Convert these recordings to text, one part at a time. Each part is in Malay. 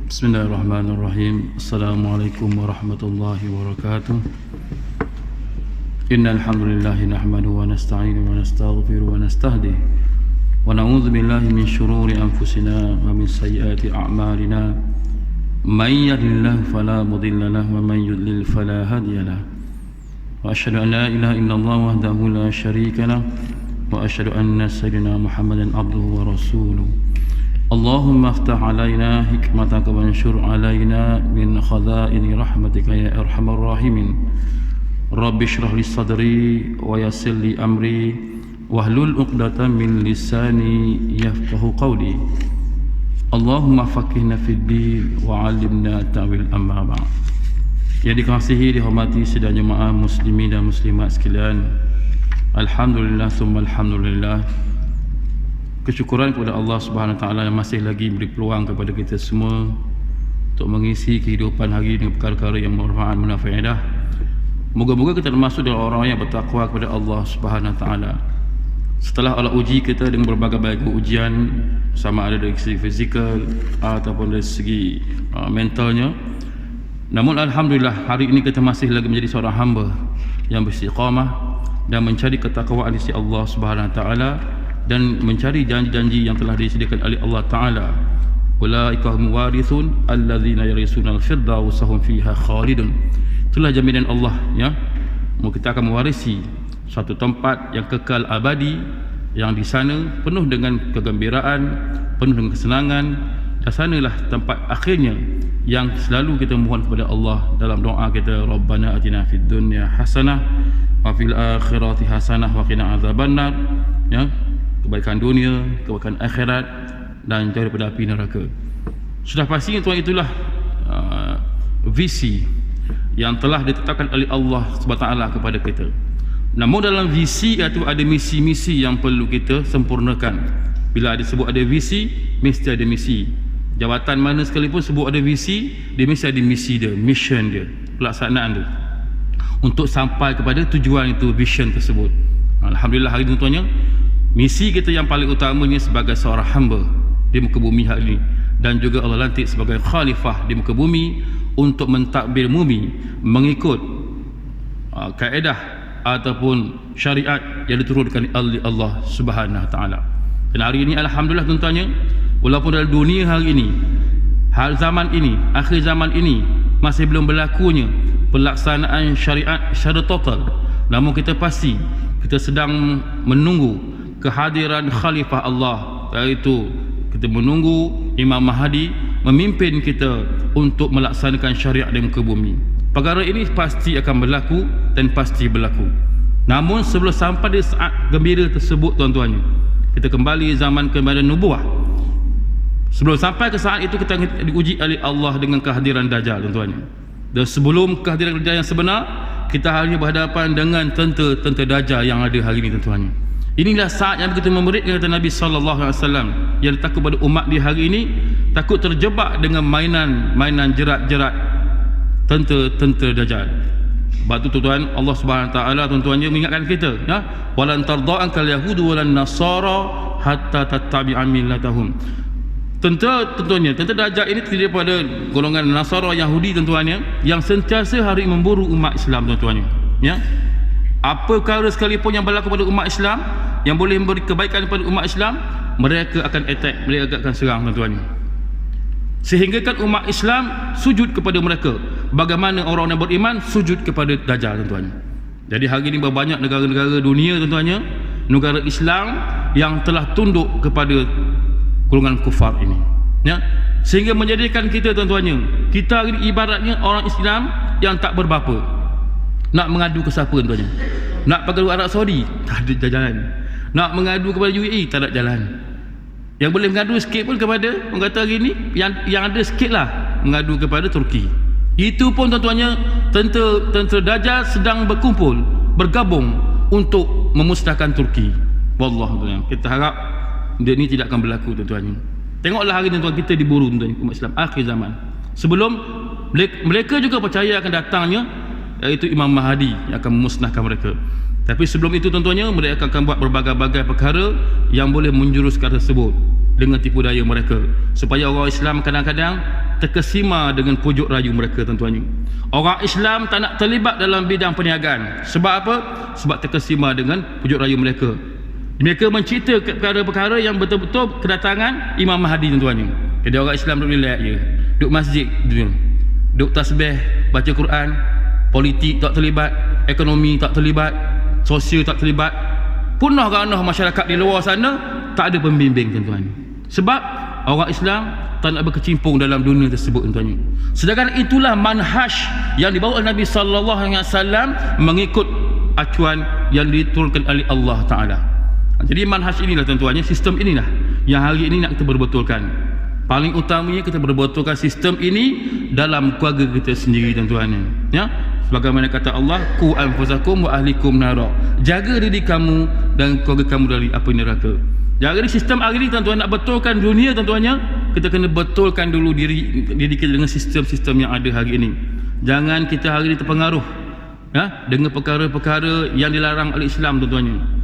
Bismillahirrahmanirrahim. Assalamualaikum warahmatullahi wabarakatuh. Innal hamdalillah nahmaduhu wa nasta'inu wa nastaghfiruhu wa nastahdihi wa na'udzu billahi min shururi anfusina wa min sayyiati a'malina. May yahdihillahu fala mudilla lahu wa may yudlil fala hadiya lahu. Wa asyhadu an la ilaha illallah wahdahu la syarika lahu wa asyhadu anna sayyidina Muhammadan abduhu wa rasuluhu. Allahumma aftah alaina hikmataka wa anshur alaina min khaza'ini rahmatika ya arhamar rahimin. Rabbi shrah li sadri wa yassir li amri wahlul 'uqdatam min lisani yafqahu qawli. Allahumma faqihna fid din wa 'allimna ta'wil amma ba'd. Yang dikasihi, dihormati sidang jemaah muslimin dan muslimat sekalian, alhamdulillah summa alhamdulillah. Kesyukuran kepada Allah Subhanahu Wa Taala yang masih lagi beri peluang kepada kita semua untuk mengisi kehidupan hari ini dengan perkara-perkara yang bermanfaat, berfaedah. Moga-moga kita termasuk dalam orang yang bertakwa kepada Allah Subhanahu Wa Taala. Setelah Allah uji kita dengan berbagai-bagai ujian, sama ada dari segi fizikal ataupun dari segi mentalnya, namun alhamdulillah hari ini kita masih lagi menjadi seorang hamba yang beristiqamah dan mencari ketakwaan di sisi Allah Subhanahu Wa Taala dan mencari janji-janji yang telah disediakan oleh Allah Ta'ala. Ulaika hum warithun alladzina yarisuna al-firdausa hum fiha khalidun. Itulah jaminan Allah, ya. Kita akan mewarisi suatu tempat yang kekal abadi, yang di sana penuh dengan kegembiraan, penuh dengan kesenangan, dan sanalah tempat akhirnya yang selalu kita mohon kepada Allah dalam doa kita, Rabbana atina fid dunya hasanah wa fil akhirati hasanah wa qina azabannar, ya. Kebaikan dunia, kebaikan akhirat, dan jauh daripada api neraka. Sudah pasti tuan, itulah visi yang telah ditetapkan oleh Allah SWT kepada kita. Namun dalam visi itu ada misi-misi yang perlu kita sempurnakan. Bila disebut ada visi, mesti ada misi. Jabatan mana sekalipun sebut ada visi, dia mesti ada misi dia, mission dia, pelaksanaan dia, untuk sampai kepada tujuan itu, vision tersebut. Alhamdulillah hari ini tuannya, misi kita yang paling utamanya sebagai seorang hamba di muka bumi hari ini, dan juga Allah lantik sebagai khalifah di muka bumi untuk mentadbir bumi mengikut kaedah ataupun syariat yang diturunkan oleh Allah Subhanahu Wa Taala. Dan hari ini alhamdulillah tuan-tuannya, walaupun dalam dunia hari ini, hal zaman ini, akhir zaman ini masih belum berlakunya pelaksanaan syariat secara total, namun kita pasti kita sedang menunggu kehadiran khalifah Allah, iaitu kita menunggu Imam Mahdi memimpin kita untuk melaksanakan syariat di muka bumi. Perkara ini pasti akan berlaku dan pasti berlaku. Namun sebelum sampai di saat gembira tersebut tuan-tuannya, kita kembali zaman kebenaran nubuah. Sebelum sampai ke saat itu, kita diuji oleh Allah dengan kehadiran Dajjal tuan-tuannya. Dan sebelum kehadiran Dajjal yang sebenar, kita hari ini berhadapan dengan tentera Dajjal yang ada hari ini tuan-tuannya. Inilah saat yang kita memuridkan kata Nabi SAW, yang takut pada umat di hari ini, takut terjebak dengan mainan jerat-jerat tentera Dajjal. Sebab tu tuan, Allah Subhanahu Taala tuan-tuannya mengingatkan kita, ya, walan tarda'an kal yahudu walan nasara hatta tattabi'a millatahum. Tentera Dajjal ini terdiri daripada golongan Nasara, Yahudi tuan-tuannya, yang sentiasa hari memburu umat Islam tuan-tuannya, ya. Apa perkara sekalipun yang berlaku pada umat Islam yang boleh memberi kebaikan kepada umat Islam, mereka akan attack, mereka akan serang tuan-tuan. Sehingga kan umat Islam sujud kepada mereka, bagaimana orang yang beriman sujud kepada Dajjal tuan-tuan. Jadi hari ini banyak negara-negara dunia tuan-tuannya, negara Islam yang telah tunduk kepada golongan kufar ini, ya. Sehingga menjadikan kita tuan-tuannya, kita hari ini ibaratnya orang Islam yang tak berbapa. Nak mengadu ke siapa tuan-tuannya? Nak pergi Arab Saudi, tak ada jalan. Nak mengadu kepada UAE, tak ada jalan. Yang boleh mengadu sikit pun kepada, orang kata hari ni yang ada sikit lah, mengadu kepada Turki. Itu pun tuan-tuannya, tentera Dajjal sedang berkumpul, bergabung untuk memusnahkan Turki. Wallah tuan-tuan, kita harap dia ni tidak akan berlaku tuan-tuannya. Tengoklah hari ni tuan, kita diburu tuan-tuan, umat Islam akhir zaman. Sebelum mereka juga percaya akan datangnya, iaitu Imam Mahdi yang akan memusnahkan mereka. Tapi sebelum itu tuan-tuannya, mereka akan buat berbagai-bagai perkara yang boleh menjuruskan tersebut dengan tipu daya mereka, supaya orang Islam kadang-kadang terkesima dengan pujuk rayu mereka tuan-tuannya. Orang Islam tak nak terlibat dalam bidang perniagaan. Sebab apa? Sebab terkesima dengan pujuk rayu mereka. Mereka mencerita perkara-perkara yang betul-betul kedatangan Imam Mahdi tuan-tuannya. Jadi orang Islam duduk relax je, duduk masjid, duduk tasbih, baca Quran. Politik tak terlibat, ekonomi tak terlibat, sosial tak terlibat. Punah ranah masyarakat di luar sana tak ada pembimbing tuan-tuan. Sebab orang Islam tak nak berkecimpung dalam dunia tersebut tuan-tuan. Sedangkan itulah manhaj yang dibawa oleh Nabi sallallahu alaihi wasallam mengikut acuan yang diturunkan oleh Allah Taala. Jadi manhaj inilah tuan-tuan, sistem inilah yang hari ini nak kita berbetulkan. Paling utamanya kita berbetulkan sistem ini dalam keluarga kita sendiri tuan-tuan. Ya, sebagaimana kata Allah, qu anfusakum wa ahlikum nara. Jaga diri kamu dan keluarga kamu dari api neraka. Jadi sistem hari ini tuan-tuan, nak betulkan dunia tuan-tuannya, kita kena betulkan dulu diri kita dengan sistem-sistem yang ada hari ini. Jangan kita hari ini terpengaruh dengan perkara-perkara yang dilarang oleh Islam tuan-tuannya.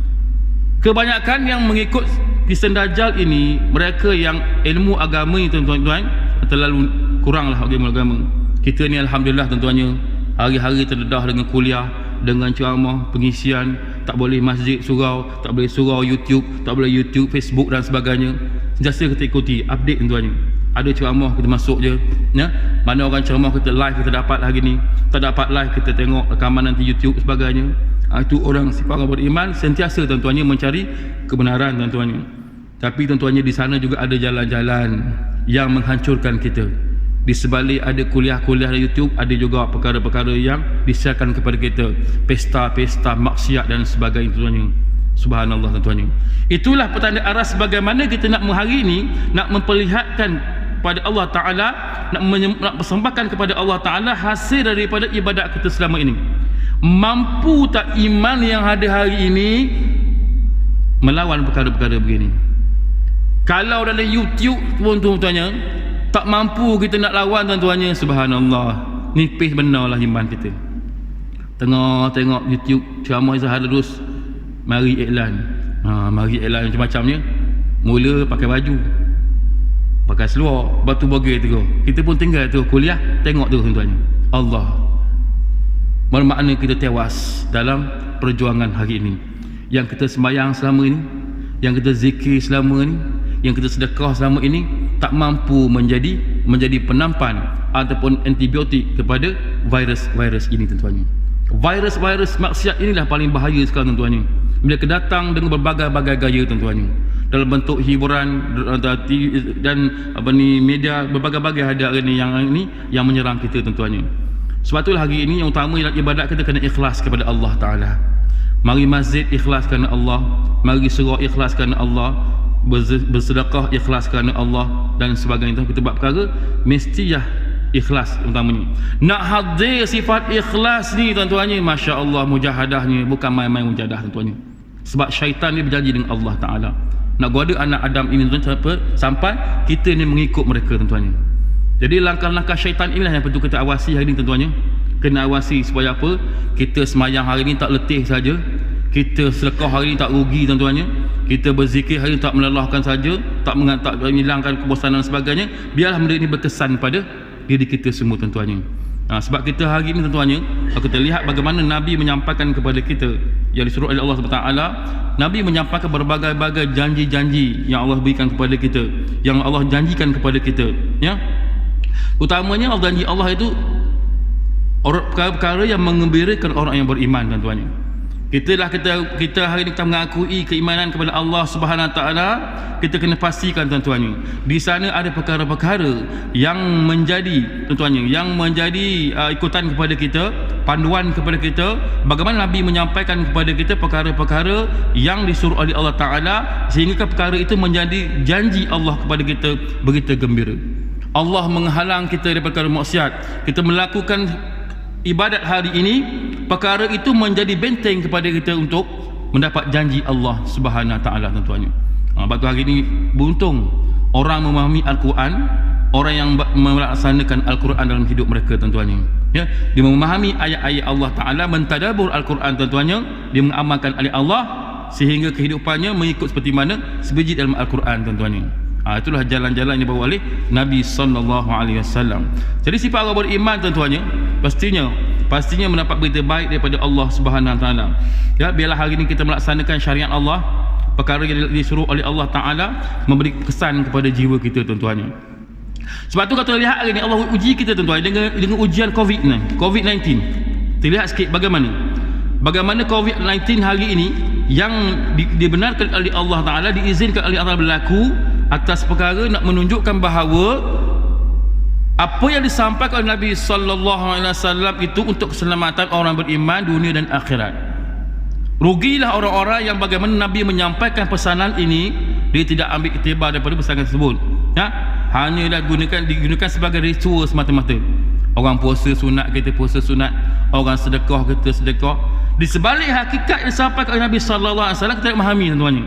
Kebanyakan yang mengikut Kristen Dajjal ini, mereka yang ilmu agama ni tuan-tuan terlalu kuranglah ilmu agama. Kita ni alhamdulillah tuan-tuannya, hari-hari terdedah dengan kuliah, dengan ceramah, pengisian, tak boleh masjid surau, tak boleh surau YouTube, tak boleh YouTube, Facebook dan sebagainya. Sentiasa kita ikuti, update tuan-tuannya. Ada ceramah kita masuk je, ya. Mana orang ceramah kita live kita dapat hari ni, tak dapat live kita tengok rakaman nanti YouTube sebagainya. Itu orang sifat orang beriman sentiasa tuan-tuannya mencari kebenaran tuan-tuannya. Tapi tuan-tuannya di sana juga ada jalan-jalan yang menghancurkan kita. Di sebalik ada kuliah-kuliah di YouTube, ada juga perkara-perkara yang disiarkan kepada kita, pesta-pesta maksiat dan sebagainya tuan-tuannya. Subhanallah tuan-tuannya. Itulah petanda aras bagaimana kita nak hari ini nak memperlihatkan kepada Allah Ta'ala, nak persembahkan kepada Allah Ta'ala hasil daripada ibadat kita selama ini. Mampu tak iman yang ada hari ini melawan perkara-perkara begini? Kalau dalam YouTube pun tuan-tuannya tak mampu kita nak lawan tuan-tuannya, subhanallah, nipis benarlah iman kita. Tengok YouTube ceramah Izhar terus mari iklan. Mari iklan macam-macamnya. Mula pakai baju, pakai seluar, batu bogey tu. Kita pun tinggal tu kuliah, tengok tu tuan-tuannya. Allah, bermakna kita tewas dalam perjuangan hari ini. Yang kita sembahyang selama ini, yang kita zikir selama ini, yang kita sedekah selama ini, tak mampu menjadi penampan ataupun antibiotik kepada virus-virus ini tuan-tuannya. Virus-virus maksiat inilah paling bahaya sekarang tuan-tuannya. Bila kedatang dengan berbagai-bagai gaya tuan-tuannya, dalam bentuk hiburan dan media, berbagai-bagai ada yang menyerang kita tuan-tuannya. Sebab itulah hari ini yang utama ialah ibadat kita kena ikhlas kepada Allah Ta'ala. Mari masjid ikhlas kerana Allah, mari surau ikhlas kerana Allah, bersedekah ikhlas kerana Allah dan sebagainya. Kita buat perkara mestilah ikhlas utamanya. Nak hadir sifat ikhlas ni tuan-tuannya, Masya Allah, mujahadahnya bukan main-main mujahadah tuan-tuannya. Sebab syaitan ni berjanji dengan Allah Ta'ala nak goda anak Adam ini tuan-tuan, sampai kita ni mengikut mereka tuan-tuannya. Jadi langkah-langkah syaitan inilah yang perlu kita awasi hari ini tuan-tuannya. Kena awasi supaya apa? Kita semayang hari ini tak letih saja, kita sedekah hari ini tak rugi tuan-tuannya, kita berzikir hari ini tak melelahkan saja, tak menghilangkan kebosanan dan sebagainya. Biarlah benda ini berkesan pada diri kita semua tuan-tuannya. Sebab kita hari ini tuan-tuannya, kalau kita lihat bagaimana Nabi menyampaikan kepada kita yang disuruh oleh Allah SWT, Nabi menyampaikan berbagai-bagai janji-janji yang Allah berikan kepada kita, yang Allah janjikan kepada kita, ya. Utamanya janji Allah itu perkara-perkara yang mengembirakan orang yang beriman tuan-tuannya. Kita hari ini kita mengakui keimanan kepada Allah Subhanahu Wa Taala, kita kena pastikan tuan-tuannya, di sana ada perkara-perkara yang menjadi tuan-tuannya, yang menjadi ikutan kepada kita, panduan kepada kita, bagaimana Nabi menyampaikan kepada kita perkara-perkara yang disuruh oleh Allah Taala, sehingga perkara itu menjadi janji Allah kepada kita, berita gembira. Allah menghalang kita daripada perkara maksiat. Kita melakukan ibadat hari ini, perkara itu menjadi benteng kepada kita untuk mendapat janji Allah Subhanahu Wa Taala tuan-tuannya. Sebab tu hari ini beruntung orang memahami Al-Quran, orang yang melaksanakan Al-Quran dalam hidup mereka tuan-tuannya. Ya, dia memahami ayat-ayat Allah Taala, mentadabbur Al-Quran tuan-tuannya, dia mengamalkan ayat Allah sehingga kehidupannya mengikut seperti mana sebiji dalam Al-Quran tuan-tuannya. Itulah jalan-jalan yang dibawa oleh Nabi SAW. Jadi sifat orang beriman tuan-tuannya, pastinya mendapat berita baik daripada Allah Subhanahu Wa Taala. Ya, biarlah hari ini kita melaksanakan syariat Allah, perkara yang disuruh oleh Allah Taala, memberi kesan kepada jiwa kita tuan-tuannya. Sebab tu kita lihat hari ini Allah uji kita tuan-tuan dengan ujian COVID-19. Terlihat sikit bagaimana COVID-19 hari ini yang dibenarkan oleh Allah Taala, diizinkan oleh Allah berlaku atas perkara nak menunjukkan bahawa apa yang disampaikan oleh Nabi SAW itu untuk keselamatan orang beriman dunia dan akhirat. Rugilah orang-orang yang bagaimana Nabi menyampaikan pesanan ini, dia tidak ambil iktibar daripada pesanan tersebut, ya, hanyalah digunakan sebagai ritual semata-mata. Orang puasa sunat, kita puasa sunat, orang sedekah, kita sedekah. Di sebalik hakikat yang disampaikan oleh Nabi SAW, kita tidak memahami tuan-tuannya.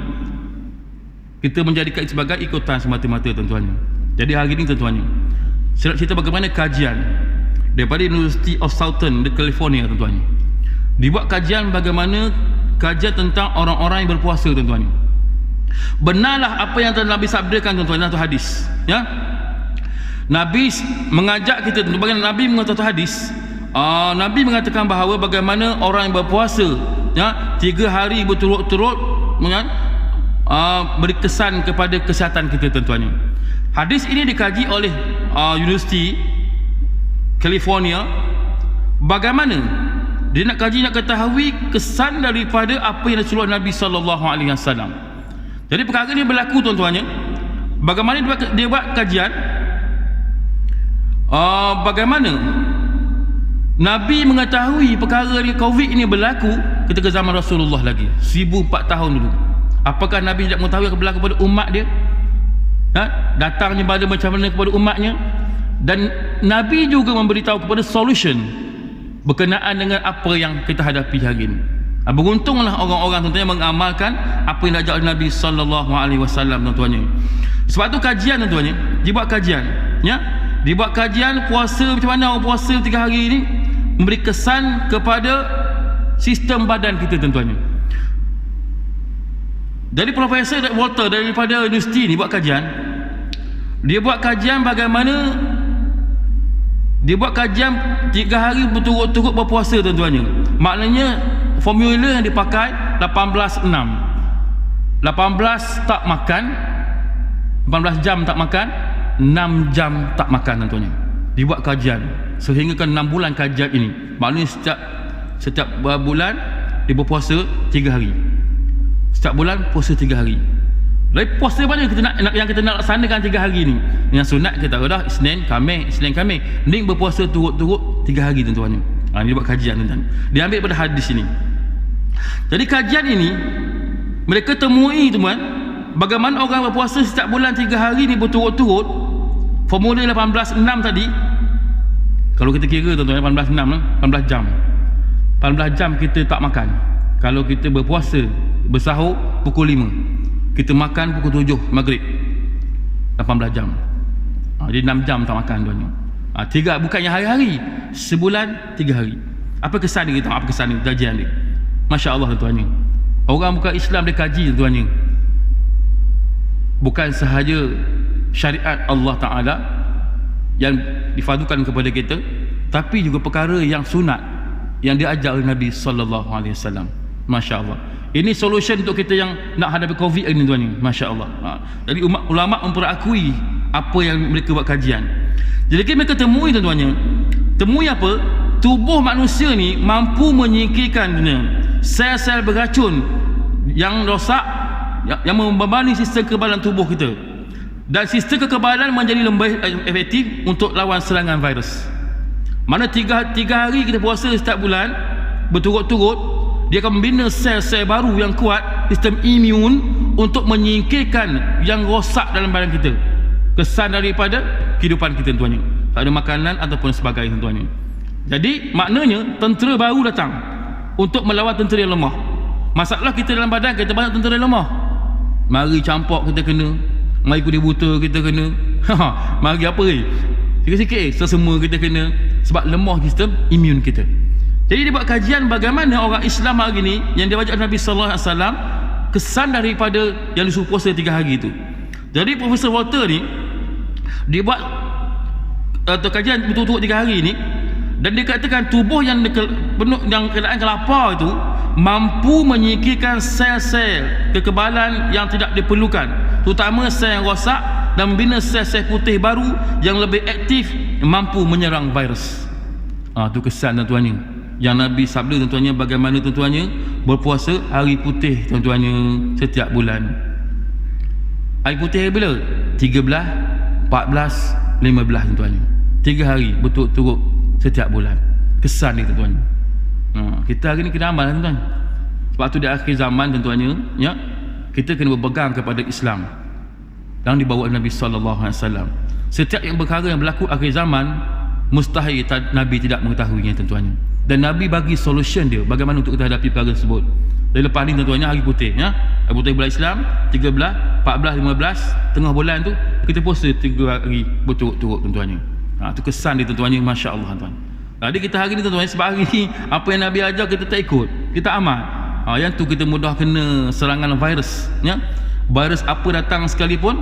Kita menjadikan sebagai ikutan semata-mata tuan-tuannya. Jadi hari ini tuan-tuannya, saya nak cerita bagaimana kajian daripada University of Southern di California tuan-tuannya. Dibuat kajian bagaimana kajian tentang orang-orang yang berpuasa tuan-tuannya. Benarlah apa yang Nabi sabdakan tuan-tuan dalam hadis, ya. Nabi mengajak kita tentang bagaimana Nabi mengatakan hadis. Nabi mengatakan bahawa bagaimana orang yang berpuasa, ya, 3 hari berturut-turut beri kesan kepada kesihatan kita tuan-tuannya. Hadis ini dikaji oleh University California. Bagaimana dia nak kaji, nak ketahui kesan daripada apa yang disuruh Nabi SAW. Jadi perkara ini berlaku tuan-tuannya. Bagaimana dia buat kajian, bagaimana Nabi mengetahui perkara ni COVID ini berlaku ketika zaman Rasulullah lagi 1004 tahun dulu. Apakah Nabi tidak mengetahui akan berlaku kepada umat dia? Datangnya pada macam mana kepada umatnya? Dan Nabi juga memberitahu kepada solution berkenaan dengan apa yang kita hadapi hari ini. Beruntunglah orang-orang tuan-tuannya mengamalkan apa yang diajar oleh Nabi SAW tuan-tuannya. Sebab tu kajian tuan-tuannya, dibuat kajian, ya. Dibuat kajian puasa, macam mana orang puasa 3 hari ini memberi kesan kepada sistem badan kita tuan-tuannya. Jadi Profesor Walter daripada universiti ni buat kajian. Dia buat kajian bagaimana dia buat kajian 3 hari berturut-turut berpuasa tuan-tuannya. Maknanya formula yang dipakai 18-6. 18 tak makan, 18 jam tak makan, 6 jam tak makan tuan-tuannya. Dibuat kajian sehingga kan 6 bulan kajian ini. Maknanya setiap bulan dia berpuasa 3 hari. Setiap bulan puasa 3 hari. Lalu puasa mana yang kita nak laksanakan 3 hari ni? Yang sunat kita dah Isnin, Khamis. Ni berpuasa turut-turut 3 hari tuan-tuan. Ini buat kajian tuan-tuan. Dia ambil pada hadis ini. Jadi kajian ini mereka temui tuan, bagaimana orang berpuasa setiap bulan 3 hari ni berturut-turut. Formula 18-6 tadi, kalau kita kira tuan-tuan, 18-6 18 jam. 18 jam kita tak makan. Kalau kita berpuasa, bersahur pukul 5, kita makan pukul 7 maghrib, 18 jam. Jadi 6 jam tak makan tuan-tuan. Bukannya hari-hari, sebulan 3 hari. Apa kesan dia? Apa kesan dia? Kajian dia, Masya Allah tuan-tuan. Orang bukan Islam dia kaji tuan-tuan. Bukan sahaja syariat Allah Ta'ala yang difadukan kepada kita, tapi juga perkara yang sunat yang diajar oleh Nabi SAW. Masya Allah. Ini solution untuk kita yang nak hadapi COVID ini tuan-tuan. Masya Allah. Jadi ulama memperakui apa yang mereka buat kajian. Jadi mereka temui tuan-tuannya, temui apa? Tubuh manusia ni mampu menyingkirkan sel-sel beracun yang rosak, yang membebani sistem kekebalan tubuh kita. Dan sistem kekebalan menjadi lebih efektif untuk lawan serangan virus. Mana 3 hari kita puasa setiap bulan berturut-turut, dia akan membina sel-sel baru yang kuat, sistem imun, untuk menyingkirkan yang rosak dalam badan kita. Kesan daripada kehidupan kita tuan-tuan. Tak ada makanan ataupun sebagainya tuan-tuan. Jadi maknanya tentera baru datang untuk melawan tentera yang lemah. Masalah kita dalam badan kita banyak tentera yang lemah. Mari campak kita kena, mari kudi buta kita kena. Mari apa ni? Sikit-sikit sesemua kita kena, sebab lemah sistem imun kita. Jadi dia buat kajian bagaimana orang Islam hari ni yang dia baca Nabi SAW kesan daripada yang disuruh puasa 3 hari itu. Jadi Profesor Walter ni dia buat kajian betul-betul 3 hari ni, dan dia katakan tubuh yang penuh yang keadaan kelapar itu mampu menyingkirkan sel-sel kekebalan yang tidak diperlukan, terutama sel yang rosak, dan membina sel-sel putih baru yang lebih aktif mampu menyerang virus. Tu kesan tuan-tuannya yang Nabi sabda tuan-tuannya, bagaimana tuan-tuannya berpuasa hari putih tuan-tuannya setiap bulan. Hari putih bila? 13, 14, 15 tuan-tuannya. 3 hari betul-betul setiap bulan. Kesan ni tuan-tuannya. Kita hari ni kena amal tuan-tuan. Sebab tu di akhir zaman tuan-tuannya, ya, kita kena berpegang kepada Islam yang dibawa Nabi SAW. Setiap yang perkara yang berlaku akhir zaman, mustahil Nabi tidak mengetahuinya tuan-tuannya. Dan Nabi bagi solution dia bagaimana untuk kita hadapi perkara tersebut. Dari lepas ni tuan-tuannya hari putih, ya, hari putih bulan Islam 13, 14, 15, tengah bulan tu kita puasa 3 hari berturut-turut tuan-tuannya. Tu kesan dia tuan-tuannya, masya-Allah tuan. Jadi kita hari ni tuan-tuan, sebab hari ni apa yang Nabi ajar kita tak ikut, kita amal. Yang tu kita mudah kena serangan virus, ya. Virus apa datang sekalipun,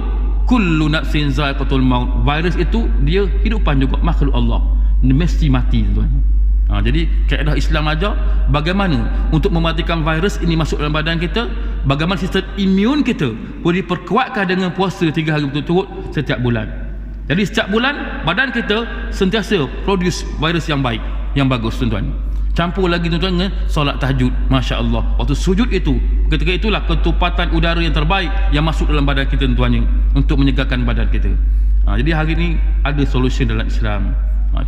kullu nafsin za'iqatul maut. Virus itu dia hidupan juga, makhluk Allah, dia mesti mati tuan. Jadi kaedah Islam ajar bagaimana untuk mematikan virus ini masuk dalam badan kita, bagaimana sistem imun kita boleh diperkuatkan dengan puasa 3 hari berturut-turut setiap bulan. Jadi setiap bulan badan kita sentiasa produce virus yang baik, yang bagus tuan-tuan. Campur lagi tuan-tuan dengan solat tahajud, masya-Allah. Waktu sujud itu, ketika itulah ketumpatan udara yang terbaik yang masuk dalam badan kita tuan-tuan, untuk menyegarkan badan kita. Jadi hari ini ada solution dalam Islam.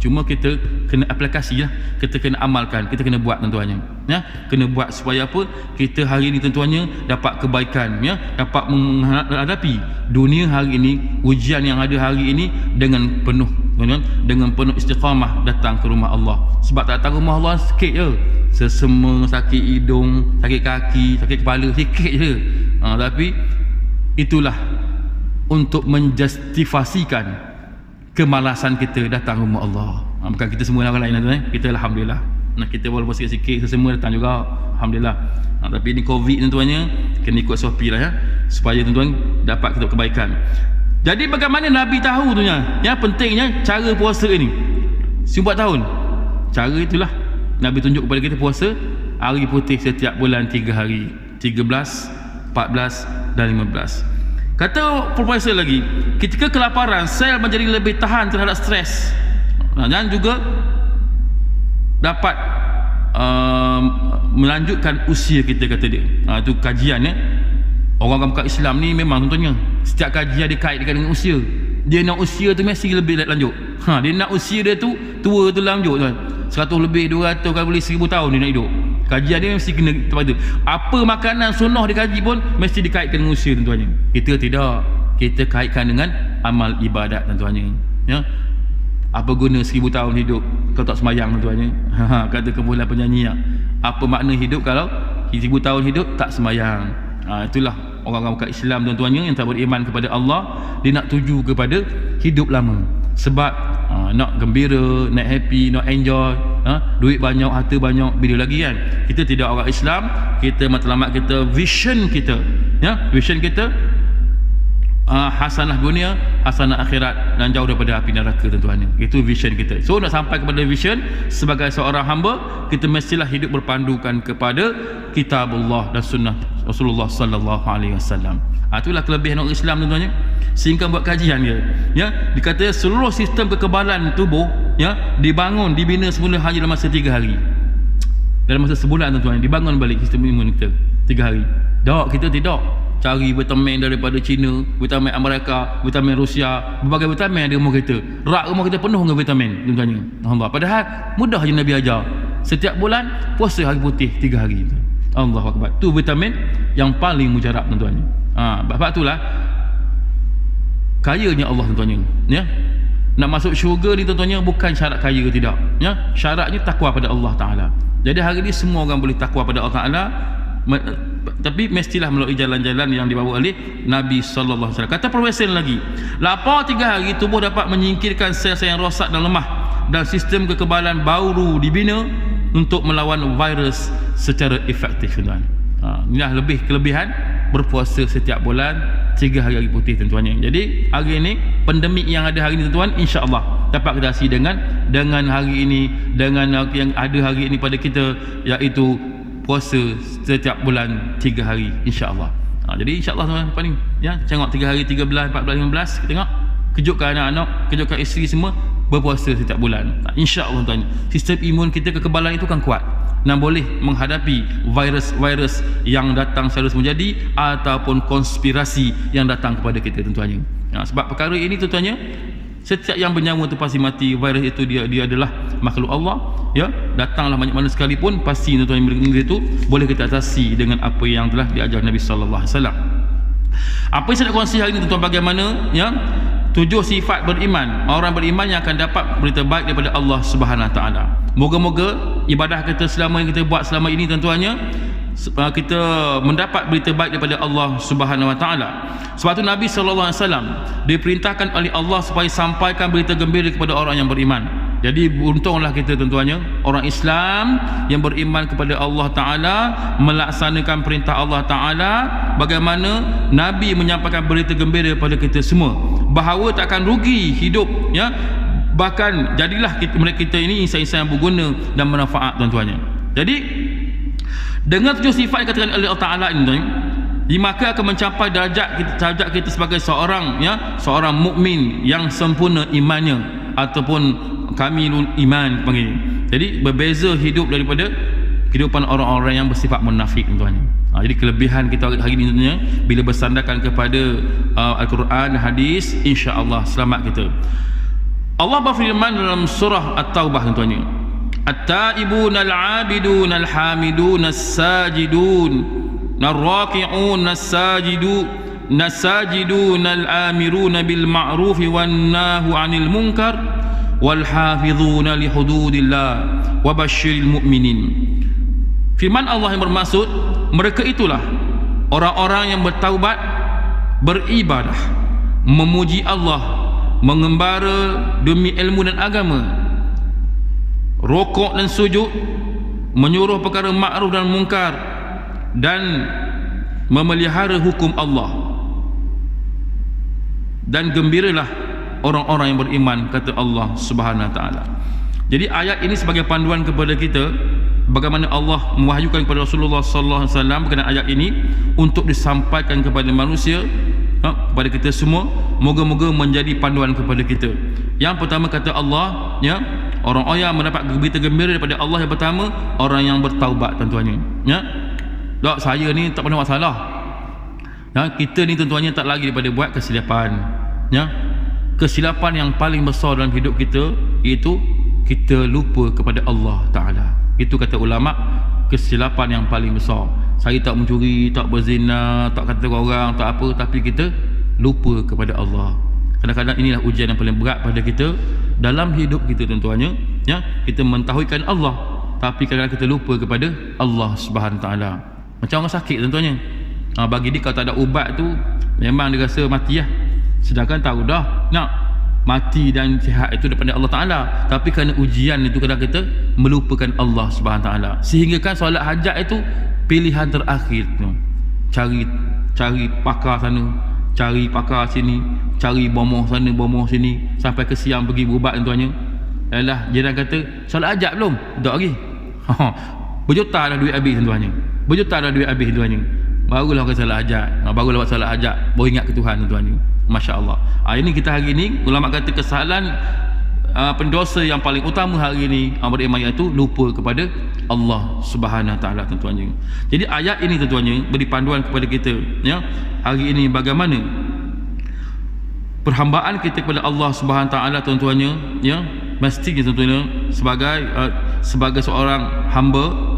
Cuma kita kena aplikasi lah, kita kena amalkan, kita kena buat tuan-tuannya, ya, kena buat supaya apa, kita hari ini tuan-tuannya dapat kebaikan, ya, dapat menghadapi dunia hari ini, ujian yang ada hari ini dengan penuh tuan-tuan, dengan penuh istiqamah datang ke rumah Allah. Sebab tak datang rumah Allah sikit je, sesema, sakit hidung, sakit kaki, sakit kepala, sikit je. Tapi itulah untuk menjustifikasikan kemalasan kita datang rumah Allah. Bukan kita semua orang lain tuan, kita alhamdulillah. Kita walaupun sikit-sikit semua datang juga, alhamdulillah. Tapi ini Covid tuan-tuannya kena ikut SOP lah, ya, supaya tuan-tuan dapat kita kebaikan. Jadi bagaimana Nabi tahu tuan-tuan, ya, pentingnya cara puasa ini. 14 tahun. Cara itulah Nabi tunjuk kepada kita puasa hari putih setiap bulan 3 hari, 13, 14 dan 15. Kata profesor lagi, ketika kelaparan, sel menjadi lebih tahan terhadap stres, dan juga dapat melanjutkan usia kita, kata dia. Itu kajian, ya. Orang bukan Islam ni memang contohnya setiap kajian dia kaitkan dengan usia. Dia nak usia tu mesti lebih lanjut. Dia nak usia dia tu tua tu lanjut tuan. 100 lebih, 200, kalau boleh 1000 tahun dia nak hidup. Kajian dia mesti kena tempat tu. Apa makanan sunnah dikaji pun mesti dikaitkan dengan usia tuan-tuannya. Kita tidak. Kita kaitkan dengan amal ibadat tuan-tuannya, ya. Apa guna 1000 tahun hidup kalau tak sembahyang tuan-tuannya? Kata kumpulan penyanyi, ya. Apa makna hidup kalau 1000 tahun hidup tak sembahyang? Itulah orang-orang bukan Islam tuan-tuannya yang tak beriman kepada Allah. Dia nak tuju kepada hidup lama. Sebab nak gembira, nak happy, nak enjoy, duit banyak, harta banyak, bila lagi kan. Kita tidak orang Islam, kita matlamat kita, vision kita, ya, vision kita hasanah dunia, hasanah akhirat, dan jauh daripada api neraka tuan-tuan. Itu vision kita. So nak sampai kepada vision sebagai seorang hamba, kita mestilah hidup berpandukan kepada kitabullah dan sunnah Rasulullah sallallahu alaihi wasallam. Itulah kelebihan orang Islam tuan-tuan. Sehingga buat kajian dia, ya, dikata seluruh sistem kekebalan tubuh, ya, dibangun, dibina semula hanya dalam masa 3 hari. Dalam masa sebulan tuan-tuan, dibangun balik sistem imun kita 3 hari. Kita tidak cari vitamin daripada China, vitamin Amerika, vitamin Rusia, berbagai vitamin di rumah kita. Rak rumah kita penuh dengan vitamin tuan-tuan. Allah. Padahal mudah je Nabi ajar. Setiap bulan puasa hari putih 3 hari. Allahu akbar. Tu vitamin yang paling mujarab tuan-tuan. Sebab itulah kayanya Allah tuan-tuan, ya. Nak masuk syurga ni tuan-tuan bukan syarat kaya ke tidak, ya. Syaratnya takwa pada Allah Taala. Jadi hari ni semua orang boleh takwa pada Allah Taala, tapi mestilah melalui jalan-jalan yang dibawa oleh Nabi sallallahu alaihi wasallam. Kata profesor lagi, lapar 3 hari tubuh dapat menyingkirkan sel-sel yang rosak dan lemah, dan sistem kekebalan baru dibina untuk melawan virus secara efektif tuan-tuan. Inilah lebih kelebihan berpuasa setiap bulan 3 hari putih tuan-tuannya. Jadi hari ini pandemik yang ada hari ini tuan-tuan, insya-Allah dapat kita atasi dengan hari ini, dengan yang ada hari ini pada kita, iaitu puasa setiap bulan 3 hari insya-Allah. Jadi insya-Allah tuan-tuan ni tengok 3 hari 13, 14, 15 kita tengok, kejutkan anak-anak, kejutkan isteri semua berpuasa setiap bulan. InsyaAllah tuan, sistem imun kita, kekebalan itu kan kuat dan boleh menghadapi virus-virus yang datang secara menjadi ataupun konspirasi yang datang kepada kita tuan-tuannya. Sebab perkara ini tuan-tuannya, setiap yang bernyawa tu pasti mati. Virus itu dia adalah makhluk Allah, datanglah banyak mana sekalipun, pasti tuan-tuan benda itu boleh kita atasi dengan apa yang telah diajar Nabi sallallahu alaihi wasallam. Apa yang saya nak kongsi hari ini tuan-tuan, bagaimana 7 sifat beriman, orang beriman yang akan dapat berita baik daripada Allah Subhanahu Wa Taala. Moga-moga ibadah kita selama yang kita buat selama ini tuan-tuannya, kita mendapat berita baik daripada Allah Subhanahu Wa Taala. Sebab tu Nabi sallallahu alaihi wasallam diperintahkan oleh Allah supaya sampaikan berita gembira kepada orang yang beriman. Jadi beruntunglah kita tuan-tuannya, orang Islam yang beriman kepada Allah Ta'ala, melaksanakan perintah Allah Ta'ala, bagaimana Nabi menyampaikan berita gembira kepada kita semua bahawa takkan rugi hidup, bahkan jadilah kita ini insan-insan yang berguna dan bermanfaat tuan-tuannya. Jadi dengan 7 sifat yang dikatakan oleh Allah Ta'ala ini tuan, maka akan mencapai darjat kita sebagai seorang mukmin yang sempurna imannya, ataupun kamilul iman panggil. Jadi berbeza hidup daripada kehidupan orang-orang yang bersifat munafik tuan-tuan. Jadi kelebihan kita hari ini tuan, bila bersandarkan kepada Al-Quran dan hadis, insya-Allah selamat kita. Allah berfirman dalam surah At-Taubah tuan-tuan, At-taibun al-abidun al-hamidun as-sajidun ar-raki'un as-sajidun al-amirun bil ma'ruf wan nahu 'anil munkar wal hafizuna li hududillah wa basyiril mu'minin. Firman Allah yang bermaksud, mereka itulah orang-orang yang bertaubat, beribadah, memuji Allah, mengembara demi ilmu dan agama, rukuk dan sujud, menyuruh perkara makruf dan mungkar, dan memelihara hukum Allah. Dan gembiralah orang-orang yang beriman, kata Allah Subhanahu Wa Taala. Jadi ayat ini sebagai panduan kepada kita bagaimana Allah mewahyukan kepada Rasulullah sallallahu alaihi wasallam berkenaan ayat ini untuk disampaikan kepada manusia, kepada kita semua. Moga-moga menjadi panduan kepada kita. Yang pertama kata Allah, orang-orang yang mendapat berita gembira daripada Allah, yang pertama orang yang bertaubat tuan-tuannya. Tak, saya ni tak pernah masalah. Kita ni tuan-tuannya tak lagi daripada buat kesilapan. Kesilapan yang paling besar dalam hidup kita iaitu kita lupa kepada Allah Ta'ala. Itu kata ulama, kesilapan yang paling besar. Saya tak mencuri, tak berzina, tak kata orang, tak apa, tapi kita lupa kepada Allah. Kadang-kadang inilah ujian yang paling berat pada kita dalam hidup kita tuan-tuannya. Kita mentauhidkan Allah, tapi kadang-kadang kita lupa kepada Allah Subhanahu Ta'ala. Macam orang sakit tuan-tuannya, bagi dia kalau tak ada ubat tu memang dia rasa mati lah. Sedangkan tahu dah nak mati dan sihat itu daripada Allah Ta'ala, tapi kerana ujian itu kadang kita melupakan Allah Subhanahu Ta'ala, sehingga kan solat hajat itu pilihan terakhir tu. Cari pakar sana, cari pakar sini, cari bomoh sana, bomoh sini, sampai ke siang pergi berubat tuannya. Yalah, jiran kata solat hajat belum? Tak lagi. Berjuta dah duit habis tuannya. Berjuta dah duit habis tuannya. Barulah orang solat hajat. Barulah buat solat hajat, baru ingat ke Tuhan tuannya. Masya Allah. Ini kita hari ini ulama kata kesalahan pendosa yang paling utama hari ini beriman, iaitu lupa kepada Allah Subhanahu Ta'ala tuan-tuannya. Jadi ayat ini tuan-tuannya beri panduan kepada kita hari ini bagaimana perhambaan kita kepada Allah Subhanahu Ta'ala tuan-tuannya, mesti kita tuan-tuannya sebagai seorang hamba,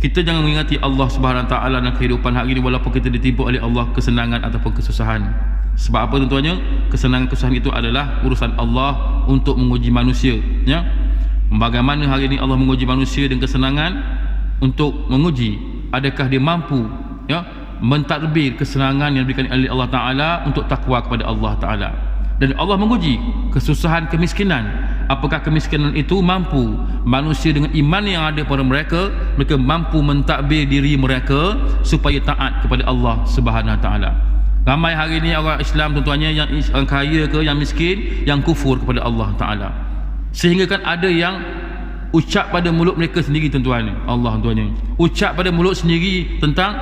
kita jangan mengingati Allah Subhanahu Ta'ala dalam kehidupan hari ini walaupun kita ditimpa oleh Allah kesenangan ataupun kesusahan. Sebab apa tuan-tuannya? Kesenangan kesusahan itu adalah urusan Allah untuk menguji manusia. Bagaimana hari ini Allah menguji manusia dengan kesenangan untuk menguji adakah dia mampu mentadbir kesenangan yang diberikan oleh Allah Ta'ala untuk takwa kepada Allah Ta'ala. Dan Allah menguji kesusahan, kemiskinan, apakah kemiskinan itu mampu manusia dengan iman yang ada pada mereka mampu mentadbir diri mereka supaya taat kepada Allah Subhanahu Wa Taala. Ramai hari ini orang Islam tuan-tuannya, yang orang kaya ke yang miskin, yang kufur kepada Allah Taala, sehingga kan ada yang ucap pada mulut mereka sendiri tuan-tuan, Allah tuannya ucap pada mulut sendiri tentang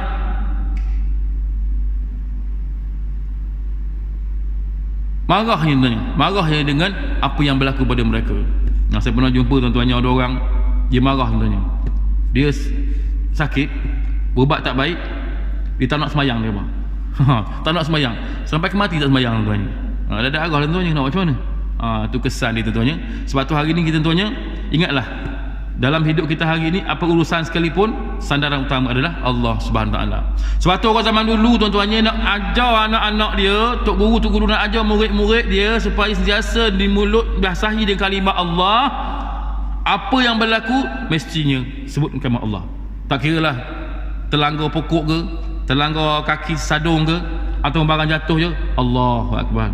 marahnya dengan apa yang berlaku pada mereka. Saya pernah jumpa tuan-tuannya, ada orang dia marah tuan-tuannya, dia sakit, berubat tak baik, dia tak nak semayang dia tak nak semayang sampai mati tak semayang tuan-tuannya. Ada arah tuan-tuannya, nak buat macam mana? Tu kesan dia tuan-tuannya. Sebab tu hari ni kita tuan-tuannya ingatlah, dalam hidup kita hari ini apa urusan sekalipun, sandaran utama adalah Allah Subhanahu Wa Taala. Sebab tu orang zaman dulu tuan-tuannya nak ajar anak-anak dia, tok guru nak ajar murid-murid dia supaya sentiasa di mulut basahi dengan kalimah Allah. Apa yang berlaku mestinya sebut kalimah Allah. Tak kiralah terlanggar pokok ke, terlanggar kaki sadung ke, atau barang jatuh je, Allahu Akbar,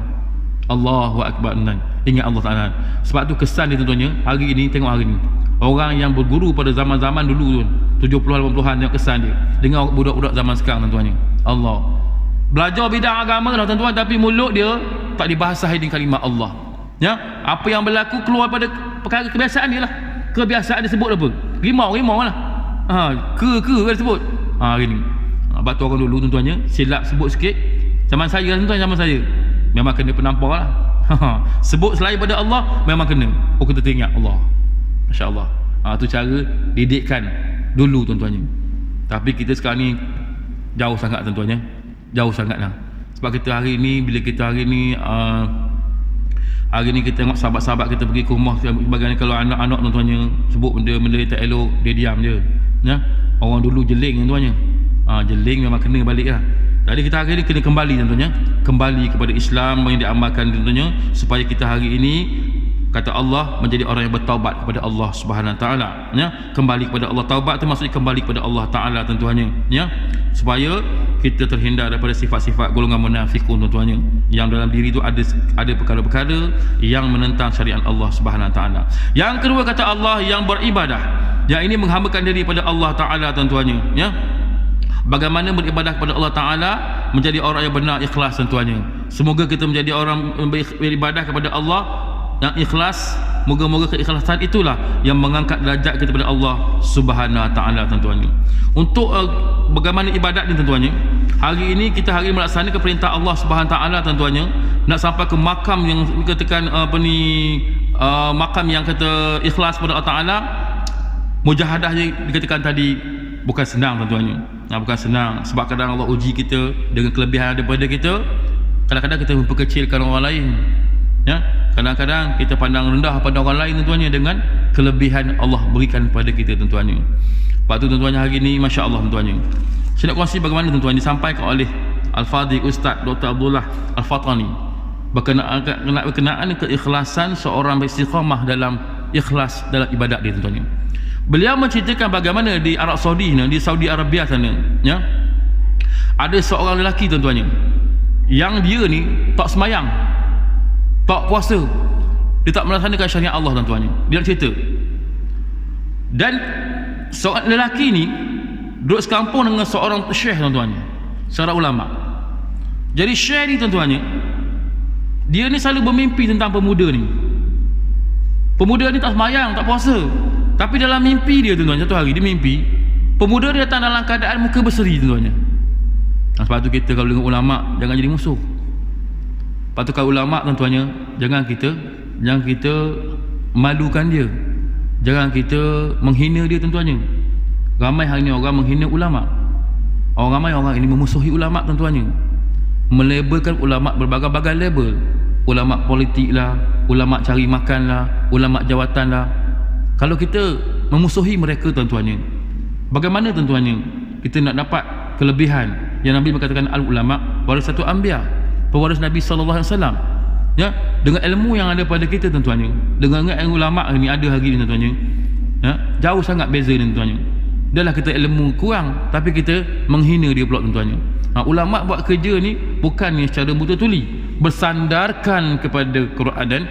Allahu Akbar. Ingat Allah Taala. Sebab tu kesan dia tuan-tuannya hari ini. Tengok hari ni orang yang berguru pada zaman-zaman dulu tu 70-an 80-an, tengok kesan dia dengan budak-budak zaman sekarang tuan-tuannya. Allah belajar bidang agama lah tuan-tuan, tapi mulut dia tak dibahasahi dengan kalimah Allah. Ya, apa yang berlaku keluar pada perkara kebiasaan dia lah. Kebiasaan dia sebut apa? Rimau lah. Ke dia sebut. Hari ni sebab tu orang dulu tuan-tuannya silap sebut sikit. Zaman saya tuan-tuan, zaman saya memang kena penampar lah. Sebut selain pada Allah memang kena. Kita teringat Allah, Masya Allah. Tu cara didikkan dulu tuan-tuannya. Tapi kita sekarang ni jauh sangat tuan-tuannya, jauh sangat lah. Sebab kita hari ni, bila kita hari ni kita tengok sahabat-sahabat kita pergi ke rumah sebagainya, kalau anak-anak tuan-tuannya sebut benda-benda tak elok, dia diam je ya. Orang dulu jeling tuan-tuannya, jeling memang kena balik lah. Jadi kita hari ini kena kembali tuan-tuannya, kembali kepada Islam yang diamalkan tuan-tuannya, supaya kita hari ini kata Allah menjadi orang yang bertaubat kepada Allah Subhanahu Wa Taala ya. Kembali kepada Allah, taubat itu maksudnya kembali kepada Allah Taala tuan-tuannya ya, supaya kita terhindar daripada sifat-sifat golongan munafikun tuan-tuannya, yang dalam diri itu ada perkara-perkara yang menentang syariat Allah Subhanahu Wa Taala. Yang kedua kata Allah, yang beribadah, yang ini menghambakan diri pada Allah Taala tuan-tuannya ya. Bagaimana beribadah kepada Allah Ta'ala, menjadi orang yang benar ikhlas tuan-tuannya. Semoga kita menjadi orang beribadah kepada Allah yang ikhlas. Moga-moga keikhlasan itulah yang mengangkat derajat kita kepada Allah Subhanahu Wa Ta'ala tuan-tuannya. Untuk bagaimana ibadat ni tuan-tuannya, hari ini kita hari melaksanakan perintah Allah Subhanahu Wa Ta'ala tuan-tuannya, nak sampai ke makam yang dikatakan makam yang kata ikhlas kepada Allah Ta'ala. Mujahadah yang dikatakan tadi bukan senang tuan-tuannya. Bukan senang, sebab kadang Allah uji kita dengan kelebihan daripada kita. Kadang-kadang kita memperkecilkan orang lain ya. Kadang-kadang kita pandang rendah pada orang lain tuan-tuannya dengan kelebihan Allah berikan kepada kita tuan-tuannya. Sebab tu tuan-tuannya hari ini Masya Allah tuan-tuannya, saya nak kongsi bagaimana tuan-tuan disampaikan oleh Al-Fadhil Ustaz Dr. Abdullah Al-Fatani berkenaan keikhlasan seorang beristiqamah dalam ikhlas dalam ibadat dia tuan-tuannya. Beliau menceritakan bagaimana di Arab Saudi, di Saudi Arabia sana ya, ada seorang lelaki tuan-tuannya yang dia ni tak semayang, tak puasa, dia tak melaksanakan syariat Allah tuan-tuannya. Dia nak cerita, dan seorang lelaki ni duduk sekampung dengan seorang syekh tuan-tuannya, seorang ulama. Jadi syekh ni tuan-tuannya, dia ni selalu bermimpi tentang pemuda ni. Pemuda ni tak semayang, tak puasa, tapi dalam mimpi dia tuan-tuan, satu hari dia mimpi pemuda dia datang dalam keadaan muka berseri tuan-tuannya. Sebab tu kita kalau dengan ulama jangan jadi musuh. Sebab tu kalau ulama tuan-tuannya, jangan kita malukan dia, jangan kita menghina dia tuan-tuannya. Ramai hari ni orang menghina ulama. Ramai orang ini memusuhi ulama tuan-tuannya, melabelkan ulama berbagai-bagai label. Ulama politik lah, ulama cari makan lah, ulama jawatan lah. Kalau kita memusuhi mereka tuan-tuannya, bagaimana tuan-tuannya kita nak dapat kelebihan yang Nabi mengatakan al-ulama warasatul anbiya, pewaris Nabi sallallahu alaihi wasallam ya. Dengan ilmu yang ada pada kita tuan-tuannya, dengan ilmu ulama ni ada hari ni tuan-tuannya ya, jauh sangat beza ni tuan-tuannya. Dahlah kita ilmu kurang tapi kita menghina dia pula tuan-tuannya. Ulama buat kerja ni bukannya secara betul-tuli bersandarkan kepada Quran dan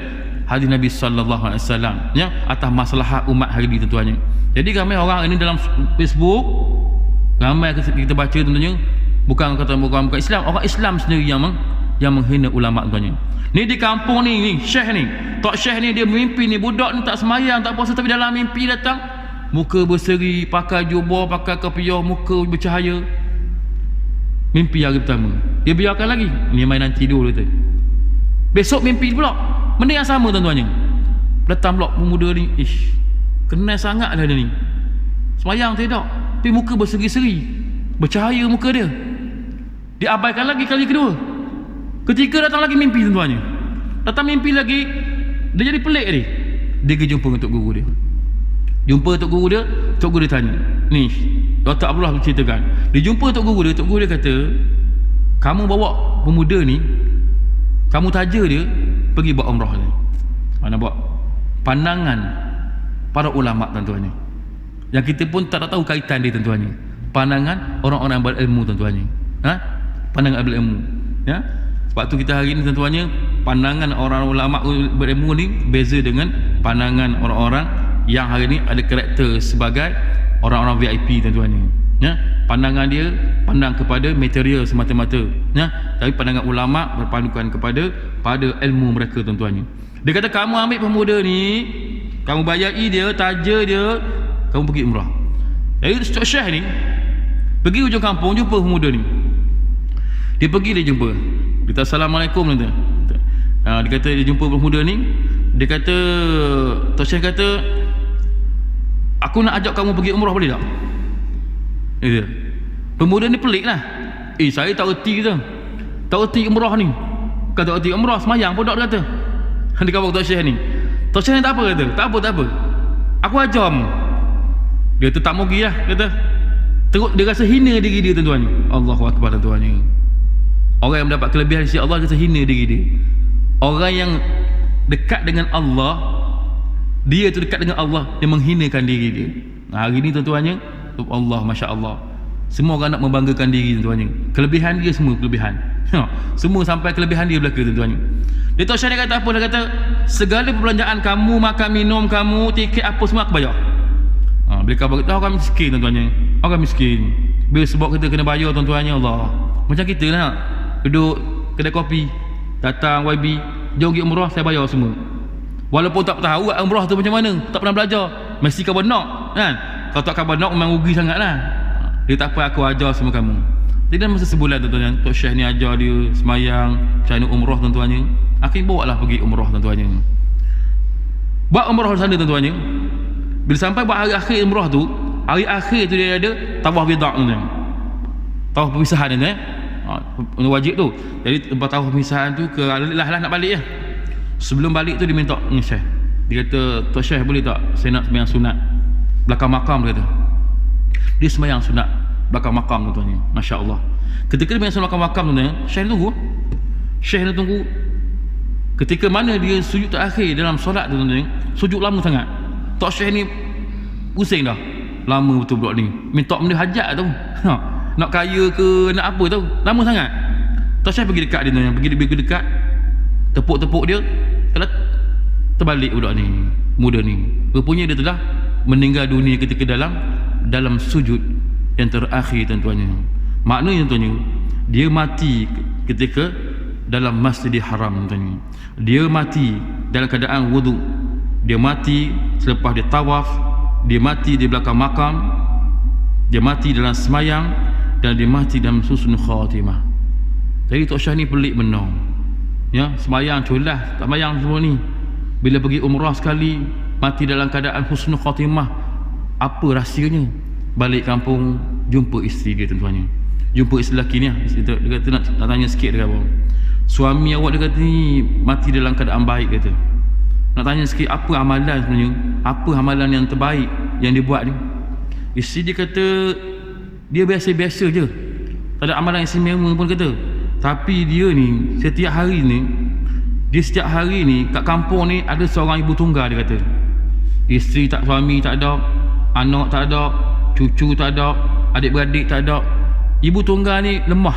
hadis Nabi sallallahu alaihi wasallam ya, atas masalah umat hari ini tuan-tuannya. Jadi ramai orang ini dalam Facebook, ramai kita baca tentunya, bukan Islam, orang Islam sendiri yang menghina ulama tuan-tuannya. Ni di kampung ni syekh ni, tok syekh ni dia mimpi ni budak ni tak semayang, tak puasa, tapi dalam mimpi datang muka berseri, pakai jubah, pakai kopiah, muka bercahaya. Mimpi hari pertama, dia biarkan lagi, ni mainan tidur dia tu. Besok mimpi pula benda yang sama tuan-tuannya. Datang pula pemuda ni, kenal sangat dah dia ni, semayang tidak, tapi muka berseri-seri, bercahaya muka dia. Dia abaikan lagi kali kedua. Ketika datang lagi mimpi tuan-tuannya, datang mimpi lagi, dia jadi pelik ni. Dia pergi jumpa dengan tok guru dia. Jumpa tok guru dia tanya, ni Dr. Abdullah berceritakan, dia jumpa tok guru dia kata, kamu bawa pemuda ni, kamu taja dia pergi buat umrah ni. Mana buat pandangan para ulama tuan-tuannya, yang kita pun tak tahu kaitan dia tuan-tuannya. Pandangan orang-orang berilmu tuan-tuannya, pandangan berilmu ya. Sebab tu kita hari ni tuan-tuannya, pandangan orang ulama berilmu ni beza dengan pandangan orang-orang yang hari ni ada karakter sebagai orang-orang VIP tuan-tuannya ya. Pandangan dia pandang kepada material semata-mata ya, tapi pandangan ulama berpandukan pada ilmu mereka tuan-tuannya. Dia kata, kamu ambil pemuda ni, kamu bayari dia, taja dia, kamu pergi umrah. Jadi Tok Syekh ni pergi hujung kampung, jumpa pemuda ni. Dia pergi, dia jumpa, dia kata assalamualaikum dia. Dia kata dia jumpa pemuda ni, dia kata, Tok Syekh kata, aku nak ajak kamu pergi umrah, boleh tak? Dia, pemuda ni pelik lah. Saya tak erti kita, tak erti umrah ni. Kata tak erti umrah, semayang pun tak, dia kata. Dia kata Tok Syekh ni, Tok Syekh ni tak apa, kata, tak apa, aku ajar kamu. Dia tu tak mau pergi lah, kata. Teruk, dia rasa hina diri dia tuan-tuan. Allahu Akbar tuan-tuan. Orang yang mendapat kelebihan di sisi Allah rasa hina diri dia. Orang yang dekat dengan Allah, dia tu dekat dengan Allah, yang menghinakan diri dia. Hari ni tuan-tuannya, Allah, Masya Allah, semua orang nak membanggakan diri tuan-tuannya. Kelebihan dia semua kelebihan. Semua sampai kelebihan dia belaka tuan-tuannya. Dia tahu syariat kata apa? Dia kata, segala perbelanjaan kamu, makan minum kamu, tiket apa semua aku bayar. Bila kau beritahu orang miskin tuan-tuannya, orang miskin, bila sebab kita kena bayar tuan-tuannya, Allah. Macam kita lah, duduk kedai kopi, datang YB, jom pergi umrah, saya bayar semua. Walaupun tak tahu umrah tu macam mana, tak pernah belajar, mesti kau benak kan. Kalau tak kau benak memang rugi sangat lah. Dia tak apa, aku ajar semua kamu. Jadi dalam masa sebulan tuan-tuannya, Tok Syekh ni ajar dia semayang, macam mana umrah tuan-tuannya. Akhirnya bawa lah pergi umrah tuan-tuannya. Buat umrah di sana tuan-tuannya. Bila sampai buat hari akhir umrah tu, hari akhir tu dia ada tawaf wida' tuan-tuan. Tawaf perpisahan tuan-tuan. Wajib tu. Jadi tempat tawaf perpisahan tu ke lah nak balik ya. Sebelum balik tu dia minta dengan Syekh. Dia kata, Tok Syekh boleh tak saya nak sembahyang sunat belakang makam, dia kata. Dia sembahyang sunat belakang makam tuan-tuan. Masya-Allah. Ketika dia sembahyang belakang makam tuan-tuan, Syekh tunggu. Syekh nak tunggu. Ketika mana dia sujud terakhir dalam solat tuan-tuan, sujud lama sangat. Tok Syekh ni pusing dah. Lama betul budak ni. Minta benda hajat tau. Nak kaya ke nak apa tau. Lama sangat. Tok Syekh pergi dekat dia tuan-tuan. Pergi dekat, tepuk-tepuk dia, kalau terbalik budak ni, muda ni. Rupanya dia telah meninggal dunia ketika dalam sujud yang terakhir tuan-tuannya. Maknanya tuan-tuannya, dia mati ketika dalam Masjidil Haram tuan-tuannya. Dia mati dalam keadaan wudu. Dia mati selepas dia tawaf. Dia mati di belakang makam. Dia mati dalam semayang. Dan dia mati dalam husnul khatimah. Jadi Tok Syekh ni pelik benar. Ya, semayang colah, tak semayang semua ni. Bila pergi umrah sekali, mati dalam keadaan husnul khatimah. Apa rahsianya? Balik kampung, jumpa isteri dia tuan-tuannya. Jumpa isteri lelaki ni, dia kata nak tanya sikit dia kata, suami awak, dia kata ni mati dalam keadaan baik, kata. Nak tanya sikit, apa amalan sebenarnya? Apa amalan yang terbaik yang dia buat ni? Isteri dia kata, dia biasa-biasa je, tak ada amalan yang istimewa pun, kata. Tapi dia ni setiap hari ni kat kampung ni ada seorang ibu tunggal, dia kata. Isteri tak, suami tak ada, anak tak ada, cucu tak ada, adik-beradik tak ada. Ibu tunggal ni lemah,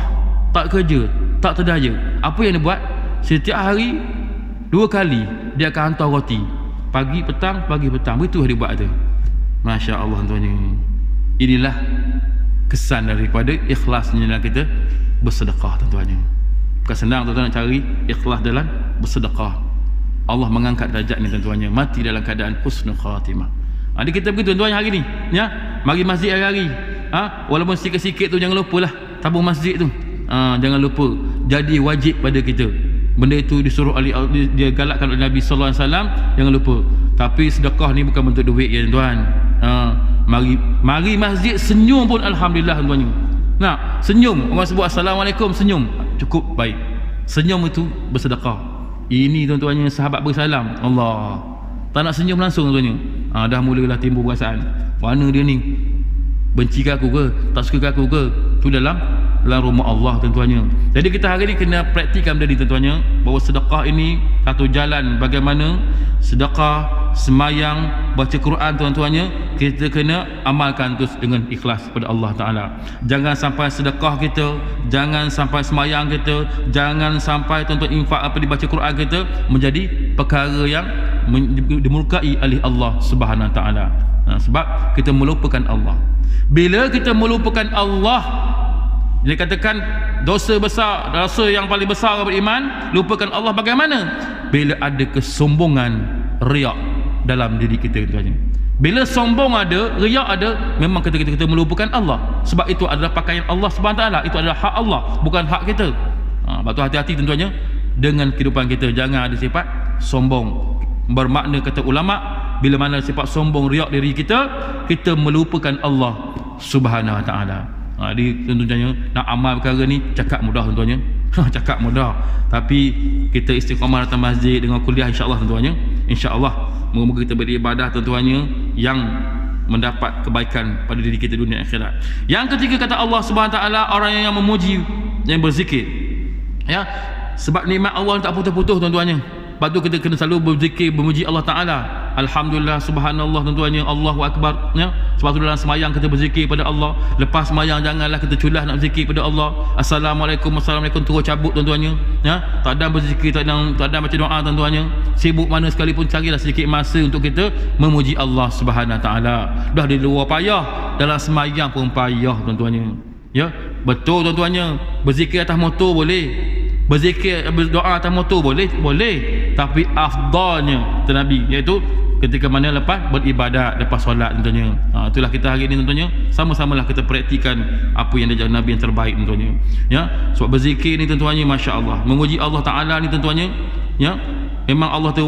tak kerja, tak terdaya. Apa yang dia buat? Setiap hari 2 kali dia akan hantar roti, pagi petang, begitu dia buat tu. Masya Allah tuan-tuan. Inilah kesan daripada ikhlasnya dalam kita bersedekah tuan-tuan. Bukan senang tuan-tuan nak cari ikhlas dalam bersedekah. Allah mengangkat darjat ni tuan-tuan, mati dalam keadaan husnul khatimah. Jadi kita pergi tuan-tuan hari ni, ya, mari masjid hari-hari. Walaupun sikit-sikit tu jangan lupalah tabung masjid tu. Jangan lupa, jadi wajib pada kita. Benda itu disuruh dia galakkan oleh Nabi sallallahu alaihi wasallam, jangan lupa. Tapi sedekah ni bukan bentuk duit ya tuan. Mari masjid senyum pun alhamdulillah tuan-tuan. Nah, senyum, orang sebut assalamualaikum, senyum, cukup baik. Senyum itu bersedekah. Ini tuan-tuannya sahabat bersalam, Allah. Tak nak senyum langsung tuan-tuannya. Dah mulalah timbul perasaan. Mana dia ni? Benci ke aku ke? Tak suka ke aku ke? Tu dalam rumah Allah tuan-tuannya. Jadi kita hari ni kena praktikkan benda ni tuan-tuannya, bahawa sedekah ini satu jalan bagaimana sedekah, semayang, baca Quran tuan-tuannya, kita kena amalkan terus dengan ikhlas kepada Allah Ta'ala. Jangan sampai sedekah kita, jangan sampai semayang kita, jangan sampai tuan-tuan infak apa dibaca Quran kita menjadi perkara yang dimurkai oleh Allah Subhanahu Wa Ta'ala. Sebab kita melupakan Allah. Bila kita melupakan Allah, dia katakan dosa besar, dosa yang paling besar beriman, lupakan Allah bagaimana? Bila ada kesombongan, riak dalam diri kita tuan-tuan. Bila sombong ada, riak ada, memang kita melupakan Allah. Sebab itu adalah pakaian Allah Subhanahu Taala, itu adalah hak Allah, bukan hak kita. Sebab tu hati-hati tuan-tuannya dengan kehidupan kita, jangan ada sifat sombong. Bermakna kata ulama, bila mana sifat sombong, riak diri kita, kita melupakan Allah Subhanahu Wa Taala. Jadi tuan-tuannya nak amal perkara ni cakap mudah tuan-tuannya. Cakap mudah, tapi kita istiqamah datang masjid dengan kuliah, insya-Allah tuan-tuannya. Insya-Allah moga-moga kita beribadah tuan-tuannya yang mendapat kebaikan pada diri kita dunia akhirat. Yang ketiga kata Allah Subhanahu Taala, orang yang memuji, yang berzikir. Ya, sebab nikmat Allah tak putus-putus tuan-tuannya. Sebab tu kita kena selalu berzikir, memuji Allah Ta'ala. Alhamdulillah, subhanallah tuan-tuannya, Allahu Akbar, ya. Sebab tu dalam semayang kita berzikir pada Allah. Lepas semayang janganlah kita culah nak berzikir pada Allah. Assalamualaikum terus cabut tuan-tuannya, ya. Tak ada berzikir, tak ada baca doa tuan-tuannya. Sibuk mana sekalipun, carilah sedikit masa untuk kita memuji Allah Subhanahu Ta'ala. Dah di luar payah, dalam semayang pun payah tuan-tuannya, ya. Betul tuan-tuannya, berzikir atas motor boleh, berzikir, berdoa atas motor boleh, tapi afdalnya kata Nabi, iaitu ketika mana lepas beribadat, lepas solat tuan-tuannya. Itulah kita hari ini tuan-tuannya, sama-samalah kita praktikan apa yang diajar Nabi yang terbaik tuan-tuannya, ya. Sebab berzikir ni tuan-tuannya, masya-Allah, memuji Allah Taala ni tuan-tuannya, ya. Memang Allah tu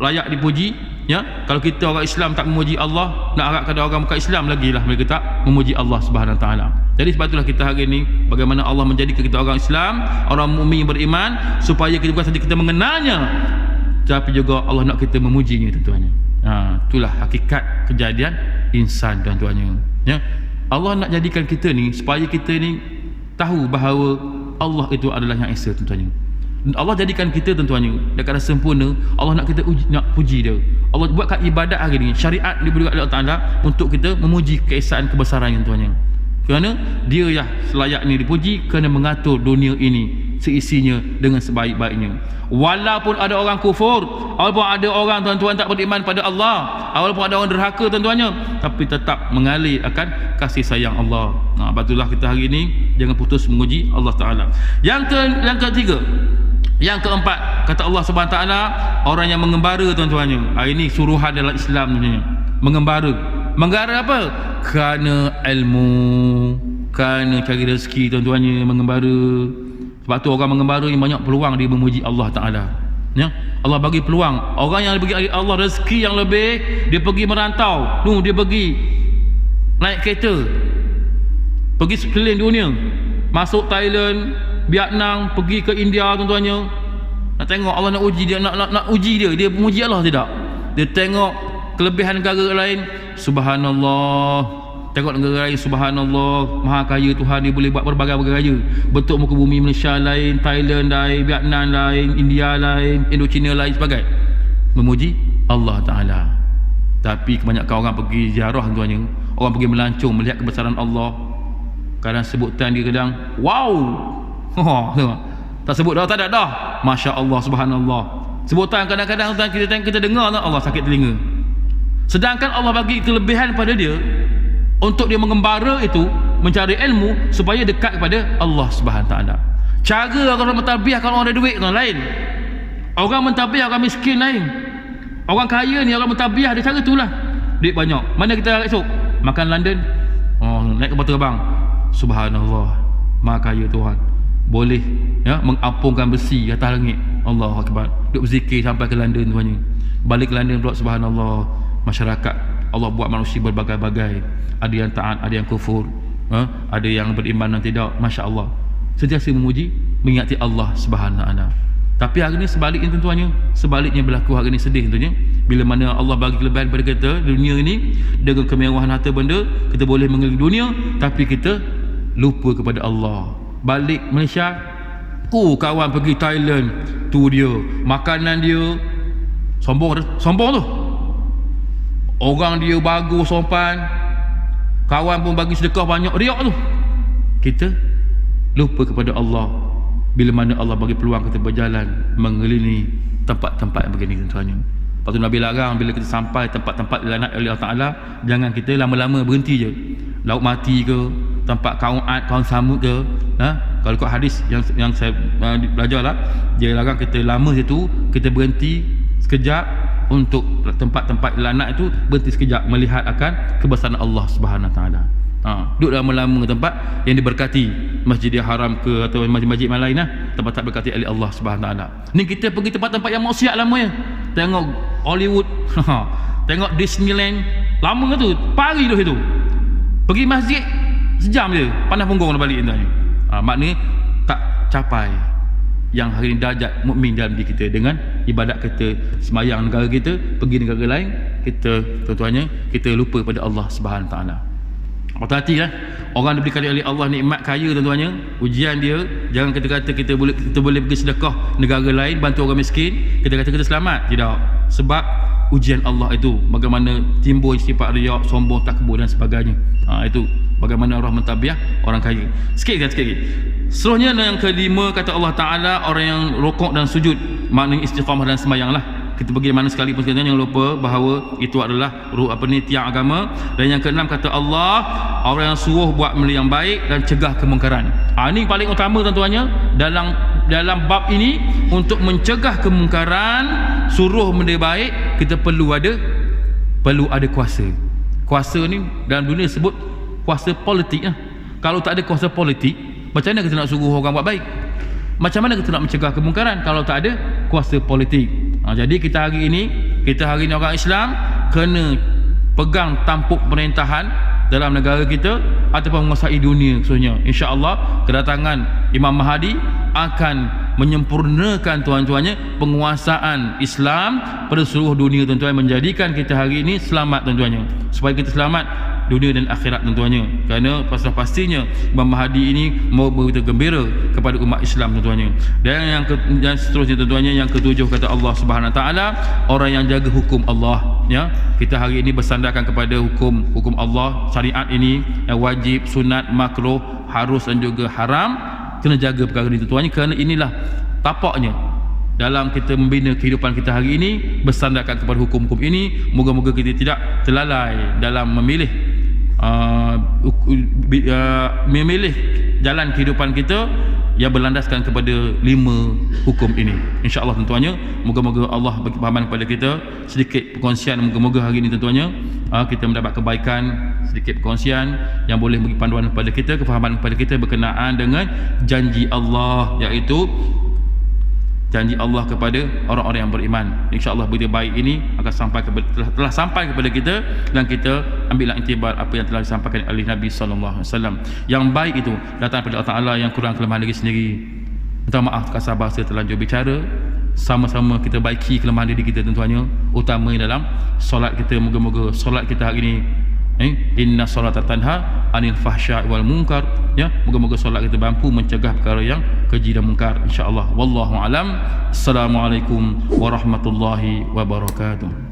layak dipuji, ya. Kalau kita orang Islam tak memuji Allah, nak harap kepada orang bukan Islam lagi lah mereka tak memuji Allah Subhanahu Wa Taala. Jadi sebab itulah kita hari ini, bagaimana Allah menjadikan kita orang Islam, orang mukmin beriman, supaya kita bukan saja kita mengenalnya, tapi juga Allah nak kita memujinya tuan-tuannya. Itulah hakikat kejadian insan tuan-tuannya, ya. Allah nak jadikan kita ni supaya kita ni tahu bahawa Allah itu adalah yang esa tuan-tuannya. Allah jadikan kita tuan-tuannya dekat sempurna. Allah nak kita nak puji dia. Allah buatkan ibadat hari ni, syariat diberi oleh Allah Taala untuk kita memuji keesaan kebesarannya tuan-tuannya. Kerana dia yang selayaknya dipuji, kerana mengatur dunia ini seisinya dengan sebaik-baiknya. Walaupun ada orang kufur, walaupun ada orang tuan-tuan tak beriman pada Allah, walaupun ada orang derhaka tuan-tuannya, tapi tetap mengalir akan kasih sayang Allah. Batulah kita hari ini jangan putus memuji Allah Taala. Yang ketiga, yang keempat, kata Allah Subhanahu Taala, orang yang mengembara tuan-tuannya. Ini suruhan dalam Islam tuan-tuannya. Mengembara apa? Kerana ilmu, kerana cari rezeki tuan-tuannya, mengembara. Sebab tu orang mengembara ni banyak peluang dia memuji Allah Ta'ala, ya. Allah bagi peluang. Orang yang bagi Allah rezeki yang lebih, dia pergi merantau, dia pergi naik kereta, pergi sekeliling dunia, masuk Thailand, Vietnam, pergi ke India tuan-tuannya. Nak tengok Allah nak uji dia, nak uji dia memuji Allah tidak. Dia tengok kelebihan negara lain, subhanallah. Tengok negara lain, subhanallah, maha kaya Tuhan, dia boleh buat berbagai kaya. Bentuk muka bumi Malaysia lain, Thailand lain, Vietnam lain, India lain, Indochina lain sebagai memuji Allah Ta'ala. Tapi kebanyakan orang pergi ziarah tuannya, orang pergi melancong melihat kebesaran Allah. Kadang sebutan dia kadang wow, tak sebut dah, tak ada dah, masya Allah, subhanallah, Sebutan kadang-kadang kita dengar Allah sakit telinga. Sedangkan Allah bagi kelebihan pada dia untuk dia mengembara itu, mencari ilmu supaya dekat kepada Allah Subhanahu taala. Cara orang mentadbir kalau orang ada duit orang lain. Orang mentadbir orang miskin lain. Orang kaya ni orang mentadbir ada cara itulah. Duit banyak. Mana kita esok? Makan London. Oh, naik kapal terbang. Subhanallah. Maha kaya Tuhan. Boleh ya mengampunkan besi atas langit. Allahu akbar. Duk berzikir sampai ke London tuannya. Balik ke London pula subhanallah, masyarakat Allah buat manusia berbagai-bagai. Ada yang taat, ada yang kufur, ada yang beriman dan tidak. Masya-Allah. Sentiasa memuji, mengingati Allah Subhanahu taala. Tapi hari ni sebaliknya tuan-tuannya, sebaliknya berlaku hari ni sedih tuan-tuannya. Bila mana Allah bagi kelebihan pada kita dunia ini dengan kemewahan harta benda, kita boleh mengelilingi dunia tapi kita lupa kepada Allah. Balik Malaysia, kawan pergi Thailand, tu dia makanan dia sombong tu, orang dia bagus sopan, kawan pun bagi sedekah banyak, riak tu. Kita lupa kepada Allah bila mana Allah bagi peluang kita berjalan mengelilingi tempat-tempat yang begini tuan-tuannya. Lepas tu Nabi larang bila kita sampai tempat-tempat dilaknat oleh Allah Ta'ala, jangan kita lama-lama berhenti je. Laut Mati ke, tempat kaum Ad, kaum Samud ke, kalau ikut hadis yang saya belajar lah, dia larang kita lama situ, kita berhenti sekejap untuk tempat-tempat dilaknat itu, berhenti sekejap melihat akan kebesaran Allah Subhanahu Taala. Duduk lama-lama tempat yang diberkati, Masjidil Haram ke atau masjid-masjid yang lain tempat tak berkati oleh Allah Subhanahu Taala. Ni kita pergi tempat-tempat yang maksiat lamanya. Tengok Hollywood, tengok Disneyland, lama tu, pagi tu situ. Pergi masjid sejam je, panas punggung dah balik tuan. Maknanya tak capai yang hari ini darjat mukmin dalam diri kita dengan ibadat kita, sembahyang negara kita, pergi negara lain, kita tuan-tuannya kita lupa pada Allah Subhanahu Taala. Hati-hati orang diberikan oleh Allah nikmat kaya tuan-tuannya, ujian dia, jangan kita kata kita boleh pergi sedekah negara lain, bantu orang miskin, kita kata kita selamat. Tidak, sebab ujian Allah itu bagaimana timbul sifat riak, sombong, takbur dan sebagainya. Itu bagaimana orang mentadbir orang kaya. Sikit lagi. Seterusnya yang kelima kata Allah Ta'ala, orang yang rukuk dan sujud, maknanya istiqamah dan sembahyang lah. Kita pergi mana sekalipun sekalian, jangan lupa bahawa itu adalah tiang agama. Dan yang keenam kata Allah, orang yang suruh buat benda yang baik dan cegah kemungkaran. Ini paling utama tuan-tuannya dalam bab ini. Untuk mencegah kemungkaran, suruh benda baik, kita perlu ada kuasa. Kuasa ni dalam dunia sebut kuasa politik lah. Kalau tak ada kuasa politik, macam mana kita nak suruh orang buat baik? Macam mana kita nak mencegah kemungkaran kalau tak ada kuasa politik? Jadi kita hari ini orang Islam kena pegang tampuk pemerintahan dalam negara kita ataupun menguasai dunia khususnya. InsyaAllah kedatangan Imam Mahdi akan menyempurnakan tuan-tuannya penguasaan Islam pada seluruh dunia tuan-tuan, menjadikan kita hari ini selamat tuan-tuannya, supaya kita selamat dunia dan akhirat tuan-tuannya. Kerana pastinya Imam Mahdi ini mau berita gembira kepada umat Islam tuan-tuannya. Dan yang seterusnya tuan-tuannya, yang ketujuh kata Allah Subhanahu Taala, orang yang jaga hukum Allah ya. Kita hari ini bersandarkan kepada hukum Allah, syariat ini yang wajib, sunat, makruh, harus dan juga haram. Kena jaga perkara ini tuan-tuannya, kerana inilah tapaknya dalam kita membina kehidupan kita hari ini, bersandarkan kepada hukum-hukum ini. Moga-moga kita tidak terlalai dalam memilih jalan kehidupan kita yang berlandaskan kepada 5 hukum ini. InsyaAllah tuan-tuannya, moga-moga Allah bagi pahaman kepada kita sedikit perkongsian. Moga-moga hari ini tuan-tuannya kita mendapat kebaikan, sedikit perkongsian yang boleh bagi panduan kepada kita, kefahaman kepada kita berkenaan dengan janji Allah, iaitu janji Allah kepada orang-orang yang beriman. InsyaAllah berita baik ini akan sampai telah sampai kepada kita, dan kita ambillah iktibar apa yang telah disampaikan oleh Nabi SAW. Yang baik itu datang daripada Allah Ta'ala, yang kurang kelemahan diri sendiri. Minta maaf kasar bahasa terlanjur bicara. Sama-sama kita baiki kelemahan diri kita tuan-tuannya, utamanya dalam solat kita. Moga-moga solat kita hari ini, inna solata tanha anil fahsya wal munkar ya. Moga-moga solat kita mampu mencegah perkara yang keji dan munkar, insya-Allah. Wallahu alam. Assalamualaikum warahmatullahi wabarakatuh.